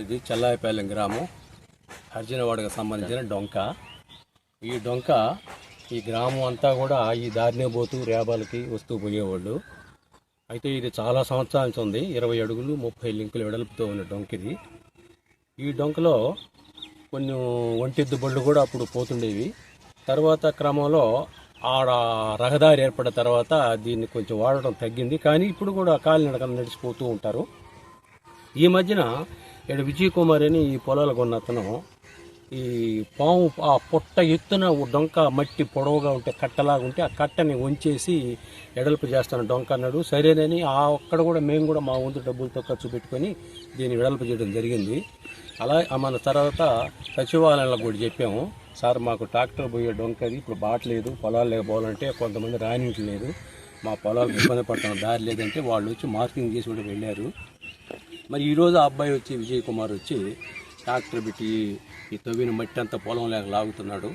ఇది చెల్లాయిపాలెం గ్రామం అర్జునవాడకు సంబంధించిన డొంక. ఈ డొంక ఈ గ్రామం అంతా కూడా ఈ దారినే పోతూ రేబాలకి వస్తూ పోయేవాళ్ళు. అయితే ఇది చాలా సంవత్సరాల నుంచి ఉంది. 20 అడుగులు 30 లింకులు వెడల్పుతో ఉన్న డొంక ఇది. ఈ డొంకలో కొన్ని ఒంటెద్దు బళ్ళు కూడా అప్పుడు పోతుండేవి. తర్వాత క్రమంలో ఆడ రహదారి ఏర్పడిన తర్వాత దీన్ని కొంచెం వాడటం తగ్గింది. కానీ ఇప్పుడు కూడా కాలినడకలు నడిచిపోతూ ఉంటారు. ఈ మధ్యన ఇక్కడ విజయ్ కుమార్ అని ఈ పొలాలు కొన్న అతను ఈ పాము ఆ పొట్ట ఎత్తున డొంక మట్టి పొడవుగా ఉంటే కట్టలాగా ఉంటే ఆ కట్టని వంచేసి వెడల్పు చేస్తాను డొంక అన్నాడు. సరేనని అక్కడ కూడా మేము కూడా మా వంతు డబ్బులతో ఖర్చు పెట్టుకొని దీన్ని వెడల్పు చేయడం జరిగింది. అలా మన తర్వాత సచివాలయంలో కూడా చెప్పాము, సార్ మాకు ట్రాక్టర్ పోయే డొంకది ఇప్పుడు బాటలేదు, పొలాలు లేకపోవాలంటే కొంతమంది రానించలేదు, మా పొలాలకు ఇబ్బంది పడుతున్న దారి లేదంటే వాళ్ళు వచ్చి మార్కింగ్ చేసి కూడా వెళ్ళారు. మరి ఈరోజు ఆ అబ్బాయి వచ్చి విజయ్ కుమార్ వచ్చి ట్రాక్టర్ పెట్టి ఈ తవ్విన మట్టి అంతా పొలం లేక లాగుతున్నాడు.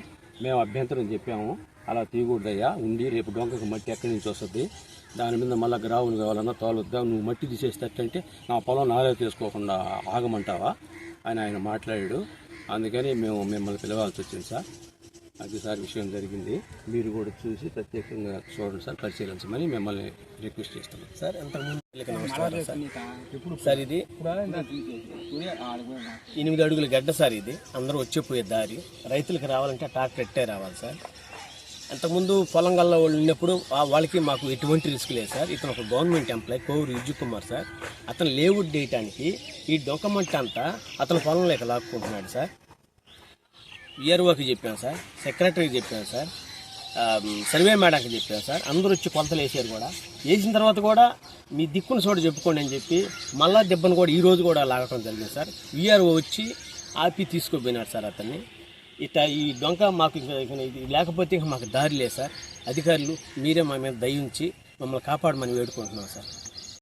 మేము అభ్యంతరం చెప్పాము, అలా తీయకూడదయ్యా, ఉండి రేపు డొంకకు మట్టి ఎక్కడి నుంచి వస్తుంది, దాని మీద మళ్ళీ గ్రావులు కావాలన్నా తోలొద్దా, నువ్వు మట్టి తీసేసేటంటే నా పొలం నాదే తీసుకోకుండా ఆగమంటావా అని ఆయన మాట్లాడాడు. అందుకని మేము మిమ్మల్ని పిలవాల్సి వచ్చింది సార్. అది సార్ విషయం జరిగింది. మీరు కూడా చూసి ప్రత్యేకంగా చూడండి సార్, పరిశీలించమని మిమ్మల్ని రిక్వెస్ట్ చేస్తున్నాం సార్. ఎంతకుముందు నమస్కారం సార్. ఇది 8 అడుగుల గడ్డ సార్. ఇది అందరూ వచ్చిపోయే దారి. రైతులకు రావాలంటే ట్రాక్టర్ ఎట్టే రావాలి సార్. అంతకుముందు పొలం గల్ల వాళ్ళు ఉన్నప్పుడు వాళ్ళకి మాకు ఎటువంటి రిస్క్ లేదు సార్. ఇతను ఒక government employee Kovur Vijay Kumar sir. అతను లేఅవుట్ చేయడానికి ఈ డొంకమంట అంతా అతను పొలం లేక లాక్కుంటున్నాడు సార్. విఆర్ఓకి చెప్పాను సార్, సెక్రటరీకి చెప్పాను సార్, సర్వే మేడంకి చెప్పాను సార్. అందరూ వచ్చి కొలతలు వేసారు కూడా. వేసిన తర్వాత కూడా మీ దిక్కును చోటు చెప్పుకోండి అని చెప్పి మళ్ళా దెబ్బను కూడా ఈరోజు కూడా లాగటం జరిగింది సార్. విఆర్ఓ వచ్చి ఆపి తీసుకుపోయినాడు సార్ అతన్ని. ఇట్లా ఈ డొంక మాకు ఇది లేకపోతే మాకు దారి లేదు సార్. అధికారులు మీరే మా మీద దయ ఉంచి మమ్మల్ని కాపాడమని వేడుకుంటున్నాం సార్.